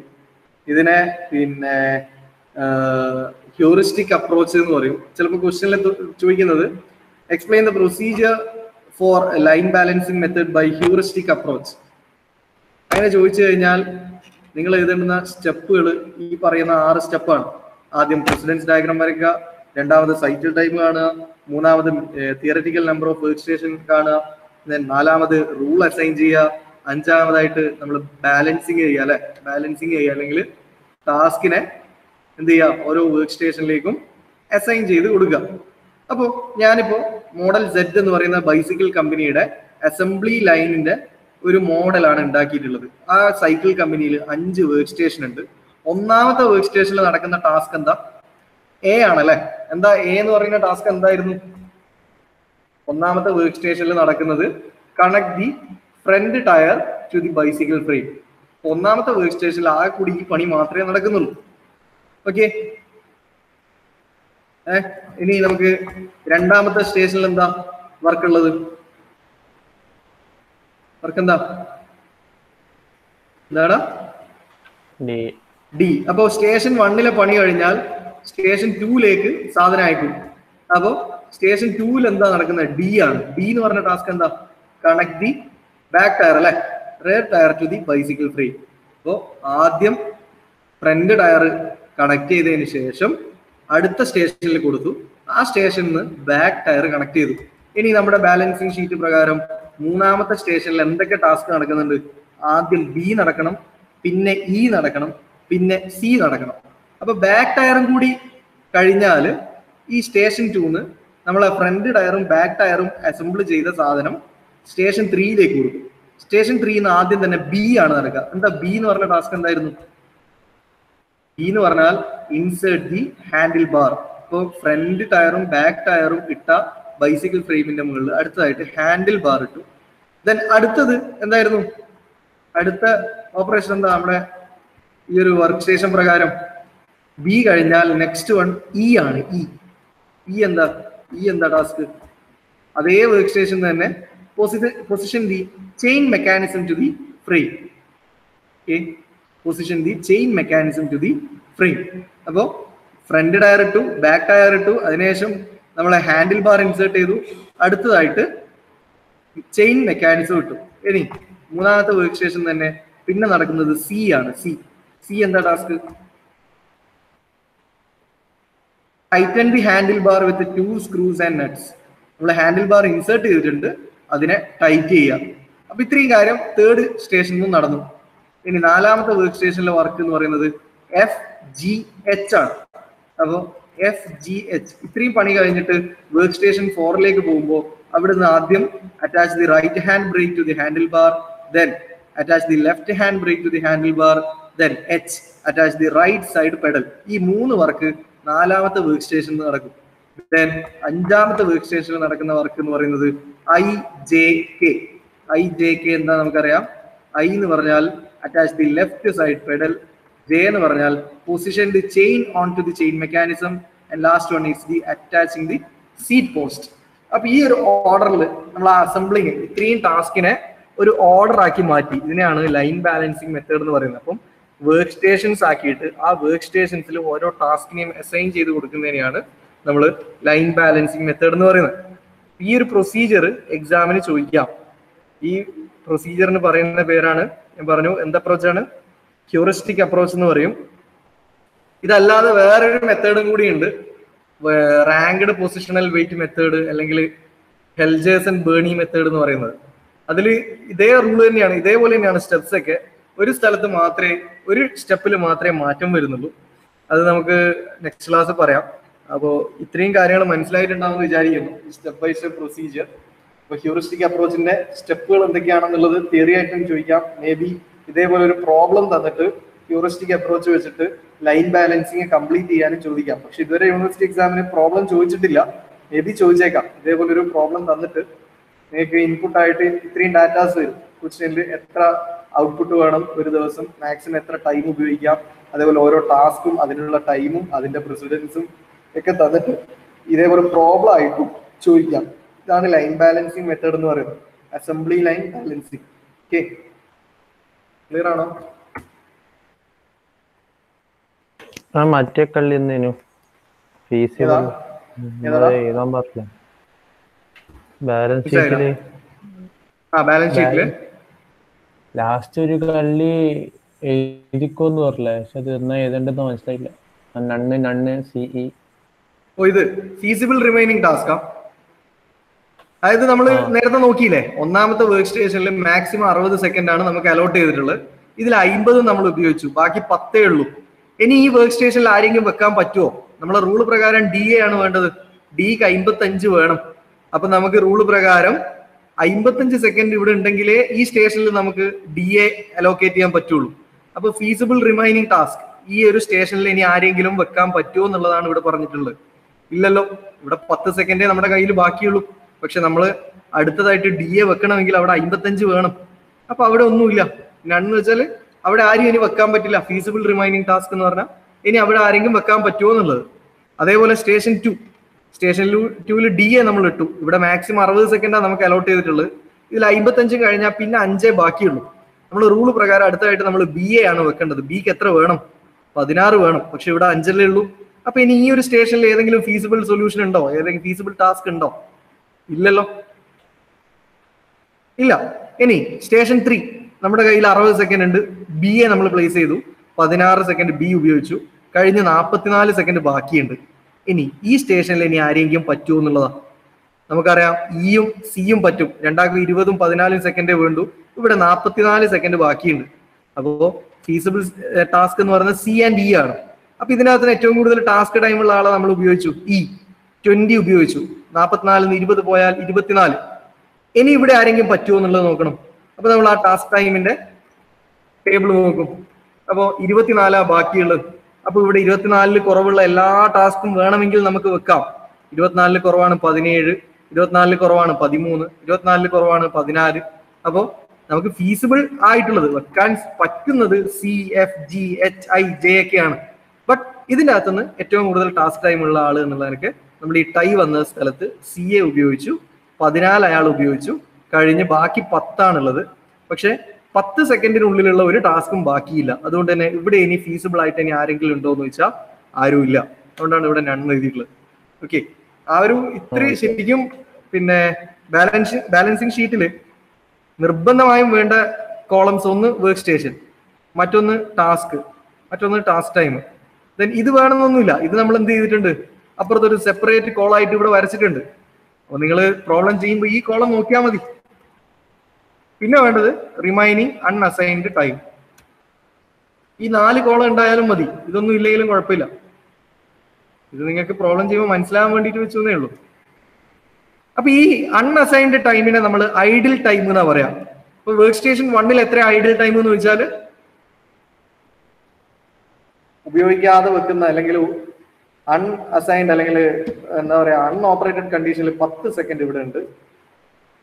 ഇതിനെ പിന്നെ ഹ്യൂറിസ്റ്റിക് അപ്രോച്ച് എന്ന് പറയും. ചിലപ്പോൾ ക്വസ്റ്റ്യനിൽ ചോദിക്കുന്നത് explain the procedure for line balancing method by heuristic approach. അങ്ങനെ ചോദിച്ചു കഴിഞ്ഞാൽ നിങ്ങൾ എഴുതേണ്ടുന്ന സ്റ്റെപ്പുകൾ ഈ പറയുന്ന 6 സ്റ്റെപ്പാണ്. ആദ്യം പ്രസിഡൻസ് ഡയഗ്രാം വരയ്ക്കുക, രണ്ടാമത് സൈക്കിൾ ടൈം കാണുക, മൂന്നാമത് theoretical number of work station കാണുക, ദെൻ 4-മത് റൂൾ അസൈൻ ചെയ്യുക, 5-മതായിട്ട് നമ്മൾ ബാലൻസിങ് ചെയ്യുക അല്ലെ. ബാലൻസിങ് ചെയ്യുക അല്ലെങ്കിൽ ടാസ്കിനെ എന്ത് ചെയ്യുക? ഓരോ വർക്ക് സ്റ്റേഷനിലേക്കും അസൈൻ ചെയ്ത് കൊടുക്കുക. അപ്പോൾ ഞാനിപ്പോ മോഡൽ സെഡ് എന്ന് പറയുന്ന ബൈസിക്കിൾ കമ്പനിയുടെ അസംബ്ലി ലൈനിന്റെ ഒരു മോഡലാണ് ഉണ്ടാക്കിയിട്ടുള്ളത്. ആ സൈക്കിൾ കമ്പനിയിൽ 5 വർക്ക് സ്റ്റേഷൻ ഉണ്ട്. 1-മത്തെ വർക്ക് സ്റ്റേഷനിൽ നടക്കുന്ന ടാസ്ക് എന്താ? എ ആണല്ലേ. എന്താ എ എന്ന് പറയുന്ന ടാസ്ക് എന്തായിരുന്നു? 1-മത്തെ വർക്ക് സ്റ്റേഷനിൽ നടക്കുന്നത് connect the front tyre to the bicycle frame. 1-മത്തെ വർക്ക് സ്റ്റേഷനിൽ ആ കൂടി ഈ പണി മാത്രമേ നടക്കുന്നുള്ളൂ. ഓക്കെ, ഇനി നമുക്ക് 2-മത്തെ സ്റ്റേഷനിൽ എന്താ വർക്ക് ഉള്ളത്? വർക്ക് എന്താണ്? ഡി. അപ്പോ സ്റ്റേഷൻ 1-ലെ പണി കഴിഞ്ഞാൽ സ്റ്റേഷൻ 2-ലേക്ക് സാധനം അയക്കും. അപ്പോ സ്റ്റേഷൻ 2-ൽ എന്താ നടക്കുന്നത്? ഡി ആണ്. ഡി എന്ന് പറഞ്ഞ ടാസ്ക് എന്താ? കണക്ട് ദി ബാക്ക് ടയർ അല്ലെ, rare tyre to the bicycle frame. അപ്പോ ആദ്യം ഫ്രണ്ട് ടയർ കണക്ട് ചെയ്തതിന് ശേഷം അടുത്ത സ്റ്റേഷനിൽ കൊടുത്തു. ആ സ്റ്റേഷനിൽ നിന്ന് ബാക്ക് ടയർ കണക്ട് ചെയ്തു. ഇനി നമ്മുടെ ബാലൻസിങ് ഷീറ്റ് പ്രകാരം 3-മത്തെ സ്റ്റേഷനിൽ എന്തൊക്കെ ടാസ്ക് നടക്കുന്നുണ്ട്? ആദ്യം ബി നടക്കണം, പിന്നെ ഇ നടക്കണം, പിന്നെ സി നടക്കണം. അപ്പൊ ബാക്ക് ടയറും കൂടി കഴിഞ്ഞാൽ ഈ സ്റ്റേഷൻ 2-ന്ന് നമ്മളെ ഫ്രണ്ട് ടയറും ബാക്ക് ടയറും അസംബിൾ ചെയ്ത സാധനം സ്റ്റേഷൻ 3-ലേക്ക് കൊടുക്കും. സ്റ്റേഷൻ 3-ന്ന് ആദ്യം തന്നെ ബി ആണ് നടക്കുക. എന്താ ബി എന്ന് പറഞ്ഞ ടാസ്ക് എന്തായിരുന്നു? ബി എന്ന് പറഞ്ഞാൽ ഇൻസേർട്ട് ദി ഹാൻഡിൽ ബാർ. ഇപ്പോൾ ഫ്രണ്ട് ടയറും ബാക്ക് ടയറും ഇട്ട ബൈസിക്കിൾ ഫ്രെയിമിന്റെ മുകളിൽ അടുത്തതായിട്ട് ഹാൻഡിൽ ബാർ ഇട്ടു. ദെൻ അടുത്തത് എന്തായിരുന്നു? അടുത്ത ഓപ്പറേഷൻ എന്താ? നമ്മുടെ ഈ ഒരു വർക്ക് സ്റ്റേഷൻ പ്രകാരം ബി കഴിഞ്ഞാൽ നെക്സ്റ്റ് വൺ ഇ ആണ്. ഇ എന്താ ടാസ്ക്? അതേ വർക്ക് സ്റ്റേഷൻ തന്നെ position the chain mechanism to the frame. Position the chain mechanism to the frame. അപ്പോൾ ഫ്രണ്ട് ടയർ ഇട്ടു, ബാക്ക് ടയർ ഇട്ടു, അതിനുശേഷം നമ്മളെ ഹാൻഡിൽ ബാർ ഇൻസേർട്ട് ചെയ്തു, അടുത്തതായിട്ട് ചെയിൻ മെക്കാനിസം ഇട്ടു. ഇനി 3-മത്തെ വർക്ക് സ്റ്റേഷൻ തന്നെ പിന്നെ നടക്കുന്നത് സി ആണ്. സി എന്താ task? Titan the handle bar with 2 screws and nuts. നമ്മൾ ഹാൻഡിൽ ബാർ ഇൻസേർട്ട് ചെയ്തിട്ടുണ്ട്, അതിനെ ടൈറ്റ് ചെയ്യുക. അപ്പൊ ഇത്രയും കാര്യം 3rd സ്റ്റേഷനിൽ നടന്നു. ഇനി 4-മത്തെ വർക്ക് സ്റ്റേഷനിലെ വർക്ക് എന്ന് പറയുന്നത് FGH ആണ്. അപ്പോൾ FGH ഇത്രയും പണി കഴിഞ്ഞിട്ട് വർക്ക് സ്റ്റേഷൻ 4-ലേക്ക് പോകുമ്പോൾ അവിടുന്ന് ആദ്യം attach the right hand brake to the handle bar, then attach the left hand brake to the handle bar, then H attach the right side pedal. ഈ 3 വർക്ക് 4-മത്തെ വർക്ക് സ്റ്റേഷനിൽ നടക്കും. Then അഞ്ചാമത്തെ work സ്റ്റേഷനിൽ നടക്കുന്ന work എന്ന് പറയുന്നത് IJK. IJK എന്താ നമുക്കറിയാം. I എന്ന് പറഞ്ഞാൽ attach the left side pedal. J എന്ന് പറഞ്ഞാൽ position the chain onto the chain mechanism. And last one is the attaching the seat post. അപ്പൊ ഈ ഒരു ഓർഡറിൽ നമ്മൾ അസംബ്ലിങ് ഇത്രയും ടാസ്കിനെ ഒരു ഓർഡർ ആക്കി മാറ്റി. ഇതിനെയാണ് ലൈൻ ബാലൻസിങ് മെത്തേഡ് എന്ന് പറയുന്നത്. അപ്പം വർക്ക് സ്റ്റേഷൻസ് ആക്കിയിട്ട് ആ വർക്ക് സ്റ്റേഷൻസിൽ ഓരോ ടാസ്കിനെയും അസൈൻ ചെയ്ത് കൊടുക്കുന്നതിനെയാണ് നമ്മൾ ലൈൻ ബാലൻസിങ് മെത്തേഡ് എന്ന് പറയുന്നത്. ഈ ഒരു പ്രൊസീജിയർ എക്സാമിന് ചോദിക്കാം. ഈ പ്രൊസീജിയറിന് പറയുന്ന പേരാണ്, ഞാൻ പറഞ്ഞു, എന്ത് അപ്രോച്ചാണ്? ഹ്യൂറിസ്റ്റിക് അപ്രോച്ച് എന്ന് പറയും. ഇതല്ലാതെ വേറൊരു മെത്തേഡും കൂടി ഉണ്ട്, റാങ്ക്ഡ് പൊസിഷണൽ വെയിറ്റ് മെത്തേഡ് അല്ലെങ്കിൽ ഹെൽജേഴ്സൺ ബേണി മെത്തേഡ് എന്ന് പറയുന്നത്. അതിൽ ഇതേ റൂൾ തന്നെയാണ്, ഇതേപോലെ തന്നെയാണ് സ്റ്റെപ്സ് ഒക്കെ. ഒരു സ്ഥലത്ത് മാത്രമേ, ഒരു സ്റ്റെപ്പിൽ മാത്രമേ മാറ്റം വരുന്നുള്ളൂ. അത് നമുക്ക് നെക്സ്റ്റ് ക്ലാസ് പറയാം. അപ്പോൾ ഇത്രയും കാര്യങ്ങൾ മനസ്സിലായിട്ടുണ്ടാവുമെന്ന് വിചാരിക്കുന്നു, സ്റ്റെപ്പ് ബൈ സ്റ്റെപ്പ് പ്രൊസീജിയർ. അപ്പോൾ ഹ്യൂറിസ്റ്റിക് അപ്രോച്ചിന്റെ സ്റ്റെപ്പുകൾ എന്തൊക്കെയാണെന്നുള്ളത് തിയറി ആയിട്ടും ചോദിക്കാം. മേ ബി ഇതേപോലെ ഒരു പ്രോബ്ലം തന്നിട്ട് ഹ്യൂറിസ്റ്റിക് അപ്രോച്ച് വെച്ചിട്ട് ലൈൻ ബാലൻസിങ് കംപ്ലീറ്റ് ചെയ്യാനും ചോദിക്കാം. പക്ഷെ ഇതുവരെ യൂണിവേഴ്സിറ്റി എക്സാമിന് പ്രോബ്ലം ചോദിച്ചിട്ടില്ല, മേ ബി ചോദിച്ചേക്കാം. ഇതേപോലെ ഒരു പ്രോബ്ലം തന്നിട്ട് നിങ്ങൾക്ക് ഇൻപുട്ട് ആയിട്ട് ഇത്രയും ഡാറ്റാസ് വരും. ക്വസ്റ്റ്യനിൽ എത്ര ഔട്ട്പുട്ട് വേണം ഒരു ദിവസം, മാക്സിമം എത്ര ടൈം ഉപയോഗിക്കാം, അതേപോലെ ഓരോ ടാസ്കും അതിനുള്ള ടൈമും അതിന്റെ പ്രസിഡൻസും ഒക്കെ തന്നിട്ട് ഇതേപോലെ പ്രോബ്ലം ആയിട്ടും ചോദിക്കാം. ഇതാണ് ലൈൻ ബാലൻസിങ് മെത്തേഡ് എന്ന് പറയുന്നത്, assembly line balancing. Okay, clear ആണോ? മറ്റേ കളി എന്തേനു ഫീസ് എഴുതാൻ പറ്റില്ല. ബാലൻസ് ഷീറ്റില് ലാസ്റ്റ് ഒരു കളി എഴുതിക്കോന്ന് പറഞ്ഞില്ലേ, പക്ഷെ അത് എന്നാ എഴുതണ്ടെന്ന് മനസ്സിലായില്ല. നണ്ണ് CE. ഇത് ഫീസിബിൾ റിമൈനിങ് ടാസ്കാ. അതായത് നമ്മൾ നേരത്തെ നോക്കിയില്ലേ, ഒന്നാമത്തെ വർക്ക് സ്റ്റേഷനിൽ മാക്സിമം 60 സെക്കൻഡ് ആണ് നമുക്ക് അലോട്ട് ചെയ്തിട്ടുള്ളത്. ഇതിൽ 50 നമ്മൾ ഉപയോഗിച്ചു, ബാക്കി 10 ഉള്ളൂ. ഇനി ഈ വർക്ക് സ്റ്റേഷനിൽ ആരെങ്കിലും വെക്കാൻ പറ്റുമോ? നമ്മളെ റൂള് പ്രകാരം DA ആണ് വേണ്ടത്, Dക്ക് 55 വേണം. അപ്പൊ നമുക്ക് റൂള് പ്രകാരം 55 സെക്കൻഡ് ഇവിടെ ഉണ്ടെങ്കിലേ ഈ സ്റ്റേഷനിൽ നമുക്ക് DA അലോക്കേറ്റ് ചെയ്യാൻ പറ്റുള്ളൂ. അപ്പൊ ഫീസിബിൾ റിമൈനിങ് ടാസ്ക് ഈ ഒരു സ്റ്റേഷനിൽ ഇനി ആരെങ്കിലും വെക്കാൻ പറ്റുമോ എന്നുള്ളതാണ് ഇവിടെ പറഞ്ഞിട്ടുള്ളത്. ഇല്ലല്ലോ, ഇവിടെ 10 സെക്കൻഡേ നമ്മുടെ കയ്യിൽ ബാക്കിയുള്ളൂ. പക്ഷെ നമ്മൾ അടുത്തതായിട്ട് DA വെക്കണമെങ്കിൽ അവിടെ 55 വേണം. അപ്പൊ അവിടെ ഒന്നുമില്ല. നണ്ണ് വെച്ചാൽ അവിടെ ആരും ഇനി വെക്കാൻ പറ്റില്ല. ഫീസിബിൾ റിമൈനിങ് ടാസ്ക് എന്ന് പറഞ്ഞാൽ ഇനി അവിടെ ആരെങ്കിലും വെക്കാൻ പറ്റുമോ എന്നുള്ളത്. അതേപോലെ സ്റ്റേഷൻ 2ൽ DA നമ്മൾ ഇട്ടു. ഇവിടെ മാക്സിമം 60 സെക്കൻഡാണ് നമുക്ക് അലോട്ട് ചെയ്തിട്ടുള്ളത്. ഇതിൽ 55 കഴിഞ്ഞാൽ പിന്നെ 5 ബാക്കിയുള്ളൂ. നമ്മൾ റൂള് പ്രകാരം അടുത്തായിട്ട് നമ്മൾ BA ആണ് വെക്കേണ്ടത്. Bക്ക് എത്ര വേണം? 16 വേണം. പക്ഷെ ഇവിടെ 5 ഉള്ളൂ. അപ്പൊ ഇനി ഈ ഒരു സ്റ്റേഷനിൽ ഏതെങ്കിലും ഫീസിബിൾ സൊല്യൂഷൻ ഉണ്ടോ? ഏതെങ്കിലും ഫീസിബിൾ ടാസ്ക് ഉണ്ടോ? ഇല്ലല്ലോ, ഇല്ല. ഇനി സ്റ്റേഷൻ 3 നമ്മുടെ കയ്യിൽ 60 സെക്കൻഡ് ഉണ്ട്. BA നമ്മൾ പ്ലേസ് ചെയ്തു, 16 സെക്കൻഡ് B ഉപയോഗിച്ചു, കഴിഞ്ഞ് 44 സെക്കൻഡ് ബാക്കിയുണ്ട്. ഇനി ഈ സ്റ്റേഷനിൽ ഇനി ആരെങ്കിലും പറ്റുമോ എന്നുള്ളതാ. നമുക്കറിയാം Eയും Cയും പറ്റും. രണ്ടാൾക്കും 20ഉം 14 സെക്കൻഡേ വേണ്ടു. ഇവിടെ 44 സെക്കൻഡ് ബാക്കിയുണ്ട്. അപ്പോ ഫീസിബിൾ ടാസ്ക് എന്ന് പറയുന്നത് C ആൻഡ് E ആണ്. അപ്പൊ ഇതിനകത്ത് ഏറ്റവും കൂടുതൽ ടാസ്ക് ടൈം ഉള്ള ആളെ നമ്മൾ ഉപയോഗിച്ചു, 20 ഉപയോഗിച്ചു. 44 20 പോയാൽ 24. ഇനി ഇവിടെ ആരെങ്കിലും പറ്റുമോ എന്നുള്ളത് നോക്കണം. അപ്പൊ നമ്മൾ ആ ടാസ്ക് ടൈമിന്റെ ടേബിൾ നോക്കും. അപ്പോ 24 ബാക്കിയുള്ളത്. അപ്പൊ ഇവിടെ 24 കുറവുള്ള എല്ലാ ടാസ്കും വേണമെങ്കിൽ നമുക്ക് വെക്കാം. 24 കുറവാണ് 17, 24 കുറവാണ് 13, 24 കുറവാണ് 14. അപ്പോ നമുക്ക് ഫീസിബിൾ ആയിട്ടുള്ളത് വെക്കാൻ പറ്റുന്നത് C, F, G, H, I, J ഒക്കെയാണ്. ബട്ട് ഇതിന്റെ അകത്തുനിന്ന് ഏറ്റവും കൂടുതൽ ടാസ്ക് ടൈം ഉള്ള ആള് എന്നുള്ളതൊക്കെ നമ്മൾ ഈ ടൈ വന്ന സ്ഥലത്ത് CA ഉപയോഗിച്ചു, 14 അയാൾ ഉപയോഗിച്ചു, കഴിഞ്ഞ് ബാക്കി 10 ആണുള്ളത്. പക്ഷെ 10 സെക്കൻഡിനുള്ളിലുള്ള ഒരു ടാസ്കും ബാക്കിയില്ല. അതുകൊണ്ട് തന്നെ ഇവിടെ ഇനി ഫീസിബിൾ ആയിട്ട് ഇനി ആരെങ്കിലും ഉണ്ടോ എന്ന് ചോദിച്ചാൽ ആരും ഇല്ല. അതുകൊണ്ടാണ് ഇവിടെ നണ്ണ് എഴുതിയിട്ടുള്ളത്. ഓക്കെ, ആ ഒരു ഇത്രയും ശരിക്കും പിന്നെ ബാലൻസിങ് ഷീറ്റിൽ നിർബന്ധമായും വേണ്ട കോളംസ്, ഒന്ന് വർക്ക് സ്റ്റേഷൻ, മറ്റൊന്ന് ടാസ്ക്, മറ്റൊന്ന് ടാസ്ക് ടൈം. ദെൻ ഇത് വേണമെന്നൊന്നുമില്ല. ഇത് നമ്മൾ എന്ത് ചെയ്തിട്ടുണ്ട്, അപ്പുറത്തൊരു സെപ്പറേറ്റ് കോളായിട്ട് ഇവിടെ വരച്ചിട്ടുണ്ട്. അപ്പൊ നിങ്ങൾ പ്രോബ്ലം ചെയ്യുമ്പോൾ ഈ കോളം നോക്കിയാൽ മതി. പിന്നെ വേണ്ടത് റിമൈനിങ് അൺഅസൈൻഡ് ടൈം. ഈ 4 കോളം ഉണ്ടായാലും മതി, ഇതൊന്നും ഇല്ലെങ്കിലും കുഴപ്പമില്ല. ഇത് നിങ്ങൾക്ക് പ്രോബ്ലം ചെയ്യുമ്പോൾ മനസ്സിലാകാൻ വേണ്ടിയിട്ട് വെച്ചേ ഉള്ളൂ. അപ്പൊ ഈ അൺഅസൈൻഡ് ടൈമിനെ നമ്മൾ ഐഡിൽ ടൈം എന്നാ പറയാം. ഇപ്പൊ വർക്ക് സ്റ്റേഷൻ 1ൽ എത്ര ഐഡിൽ ടൈം എന്ന് ചോദിച്ചാൽ ഉപയോഗിക്കാതെ വെക്കുന്ന അല്ലെങ്കിൽ അൺഅസൈൻഡ് അല്ലെങ്കിൽ എന്താ പറയുക അൺഓപ്പറേറ്റഡ് കണ്ടീഷനിൽ 10 സെക്കൻഡ് ഇവിടെ ഉണ്ട്.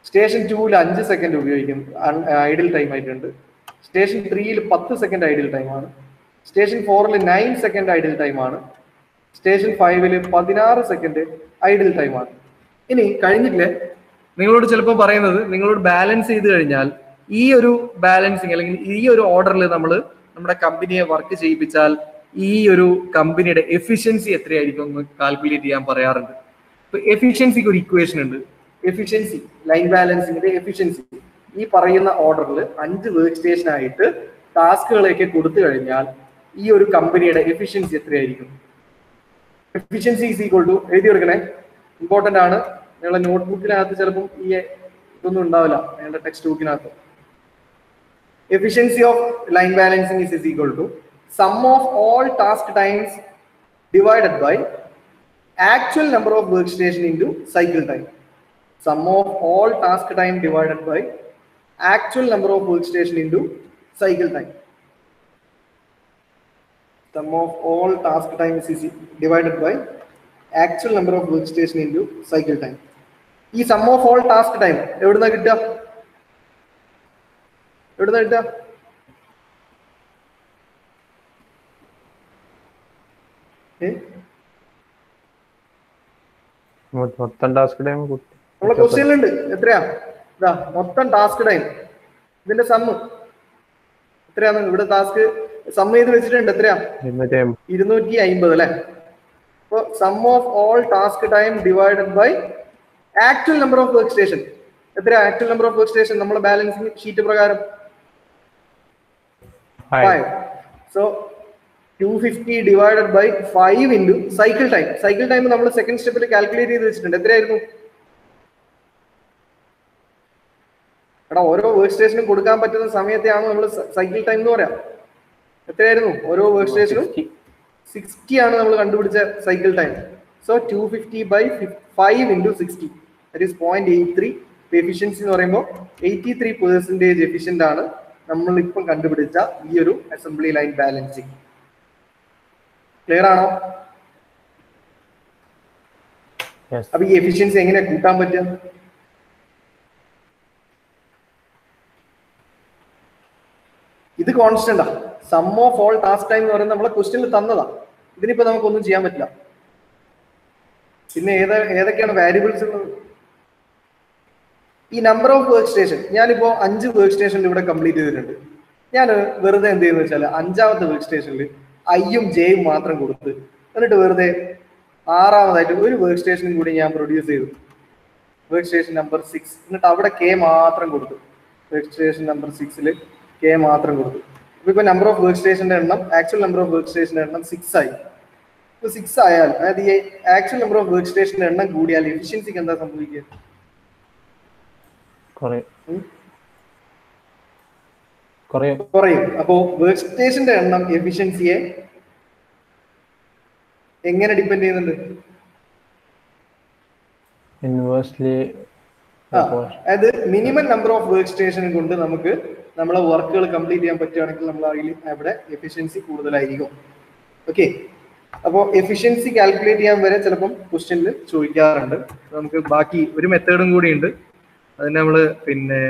സ്റ്റേഷൻ 2-ൽ 5 സെക്കൻഡ് ഉപയോഗിക്കും ഐഡിൽ ടൈം ആയിട്ടുണ്ട്. സ്റ്റേഷൻ 3-ൽ 10 സെക്കൻഡ് ഐഡിൽ ടൈമാണ്. സ്റ്റേഷൻ 4-ൽ 9 സെക്കൻഡ് ഐഡിൽ ടൈമാണ്. സ്റ്റേഷൻ 5-ൽ 16 സെക്കൻഡ് ഐഡിൽ ടൈമാണ്. ഇനി കഴിഞ്ഞിട്ടില്ലേ, നിങ്ങളോട് ചിലപ്പോൾ പറയുന്നത് നിങ്ങളോട് ബാലൻസ് ചെയ്ത് കഴിഞ്ഞാൽ ഈ ഒരു ബാലൻസിങ് അല്ലെങ്കിൽ ഈ ഒരു ഓർഡറിൽ നമ്മൾ നമ്മുടെ കമ്പനിയെ വർക്ക് ചെയ്യിപ്പിച്ചാൽ ഈ ഒരു കമ്പനിയുടെ എഫിഷ്യൻസി എത്രയായിരിക്കും എന്ന് കാൽക്കുലേറ്റ് ചെയ്യാൻ പറയാറുണ്ട്. ഇപ്പൊ എഫിഷ്യൻസിക്ക് ഒരു ഇക്വേഷൻ ഉണ്ട്. എഫിഷ്യൻസി ലൈൻ ബാലൻസിങ്ങിന്റെ എഫിഷ്യൻസി ഈ പറയുന്ന ഓർഡറിൽ 5 വർക്ക് സ്റ്റേഷൻ ആയിട്ട് ടാസ്കുകളൊക്കെ കൊടുത്തു കഴിഞ്ഞാൽ ഈ ഒരു കമ്പനിയുടെ എഫിഷ്യൻസി എത്രയായിരിക്കും? എഫിഷ്യൻസി ഈസ് ഈക്വൽ ടു എഴുതി കൊടുക്കണേ, ഇമ്പോർട്ടന്റ് ആണ്. നിങ്ങളുടെ നോട്ട്ബുക്കിനകത്ത് ചിലപ്പം ഈ ഇതൊന്നും ഉണ്ടാവില്ല, നിങ്ങളുടെ ടെക്സ്റ്റ് ബുക്കിനകത്ത്. Efficiency of line balancing is equal to sum of all task times divided by actual number of workstation into cycle time. Sum of all task time divided by actual number of workstation into cycle time. Sum of all task times is divided by actual number of workstation into cycle time. ഈ sum of all task time എവിടുന്നാ കിട്ടുക? മൊത്തം task time നമ്മളെ ക്വസ്റ്റ്യനിലുണ്ട്. എത്രയാ? ഇതാ മൊത്തം task time, ഇതിന്റെ sum എത്രയാന്ന് ഇവിടെ ടാസ്ക് സം ചെയ്ത് വെച്ചിട്ടുണ്ട്. എത്രയാ? 250 അല്ലെ? അപ്പൊ sum of all task time divided by actual number of work station എത്രയാ? Actual number of work station നമ്മളെ ബാലൻസിങ് ഷീറ്റ് പ്രകാരം 5. So 250 divided by 5 into cycle time. Cycle time നമ്മൾ സെക്കൻഡ് സ്റ്റെപ്പിൽ കാൽക്കുലേറ്റ് ചെയ്ത് വെച്ചിട്ടുണ്ട്. എത്രയായിരുന്നു? എടാ ഓരോ വർക്ക് സ്റ്റേഷനും കൊടുക്കാൻ പറ്റുന്ന സമയത്തെയാണ് നമ്മൾ സൈക്കിൾ ടൈം എന്ന് പറയാം. എത്രയായിരുന്നു? ഓരോ വർക്ക് സ്റ്റേഷനും 60 ആണ് നമ്മൾ കണ്ടുപിടിച്ച cycle time. So 250 by 5 into 60 that is 0.83. Efficiency എന്ന് പറയുമ്പോൾ 83% എഫിഷ്യന്റ് ആണ് നമ്മൾ ഇപ്പം കണ്ടുപിടിച്ച ഈ ഒരു അസംബ്ലി ലൈൻ ബാലൻസിങ്. ക്ലിയർ ആണോ? അപ്പൊ ഈ എഫിഷ്യൻസി എങ്ങനെ കൂട്ടാൻ പറ്റുക? ഇത് കോൺസ്റ്റന്റാ. Sum of all task time എന്ന് പറയുന്നത് നമ്മളെ ക്വസ്റ്റ്യനിൽ തന്നതാ. ഇതിനിപ്പോ നമുക്കൊന്നും ചെയ്യാൻ പറ്റില്ല. പിന്നെ ഏതൊക്കെയാണ് വാരിയബിൾസ് ഉള്ളത്? ഈ നമ്പർ ഓഫ് വർക്ക് സ്റ്റേഷൻ ഞാനിപ്പോ 5 വർക്ക് സ്റ്റേഷനിൽ ഇവിടെ കംപ്ലീറ്റ് ചെയ്തിട്ടുണ്ട്. ഞാൻ വെറുതെ എന്ത് ചെയ്യുന്ന വെച്ചാൽ 5ാമത്തെ വർക്ക് സ്റ്റേഷനിൽ ഐയും ജെയും മാത്രം കൊടുത്ത് എന്നിട്ട് വെറുതെ 6ാമതായിട്ട് ഒരു വർക്ക് സ്റ്റേഷനും കൂടി ഞാൻ പ്രൊഡ്യൂസ് ചെയ്തു, വർക്ക് സ്റ്റേഷൻ നമ്പർ 6. എന്നിട്ട് അവിടെ കെ മാത്രം കൊടുത്തു. വർക്ക് സ്റ്റേഷൻ നമ്പർ 6-ൽ കെ മാത്രം കൊടുത്തു. അപ്പൊ ഇപ്പൊ നമ്പർ ഓഫ് വർക്ക് സ്റ്റേഷന്റെ എണ്ണം ആക്ച്വൽ നമ്പർ ഓഫ് വർക്ക് സ്റ്റേഷന്റെ എണ്ണം 6 ആയി. ഇപ്പൊ 6 ആയാൽ അതായത് ഈ ആക്ച്വൽ നമ്പർ ഓഫ് വർക്ക് സ്റ്റേഷന്റെ എണ്ണം കൂടിയാൽ എഫിഷ്യൻസിക്ക് എന്താ സംഭവിക്കുക? കുറയും. അപ്പോ വർക്ക് സ്റ്റേഷന്റെ എണ്ണം എഫിഷ്യൻസിയെ എങ്ങനെ ഡിപ്പെൻഡ് ചെയ്യുന്നുണ്ട്? ഇൻവേഴ്സ്ലി. അതായത് minimum number of work station കൊണ്ട് നമുക്ക് നമ്മളെ വർക്കുകൾ കംപ്ലീറ്റ് ചെയ്യാൻ പറ്റുകയാണെങ്കിൽ നമ്മൾ അവിടെ എഫിഷ്യൻസി കൂടുതലായിരിക്കും. ഓക്കെ, അപ്പോൾ എഫിഷ്യൻസി കാൽക്കുലേറ്റ് ചെയ്യാൻ വരെ ചിലപ്പം ക്വസ്റ്റ്യനിൽ ചോദിക്കാറുണ്ട്. നമുക്ക് ബാക്കി ഒരു മെത്തേഡും കൂടി ഉണ്ട്. അതിന് നമ്മൾ പിന്നെ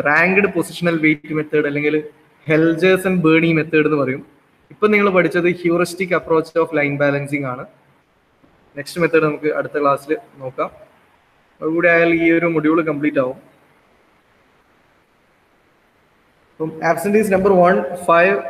റാങ്ക്ഡ് പൊസിഷണൽ വെയിറ്റ് മെത്തേഡ് അല്ലെങ്കിൽ ഹെൽജേഴ്സ് ആൻഡ് ബേണി മെത്തേഡ് എന്ന് പറയും. ഇപ്പം നിങ്ങൾ പഠിച്ചത് heuristic approach of line balancing ആണ്. നെക്സ്റ്റ് മെത്തേഡ് നമുക്ക് അടുത്ത ക്ലാസ്സിൽ നോക്കാം. അതുകൂടി ആയാൽ ഈ ഒരു മൊഡ്യൂൾ കംപ്ലീറ്റ് ആവും. അപ്പം ആബ്സെന്റീസ് നമ്പർ 1, 5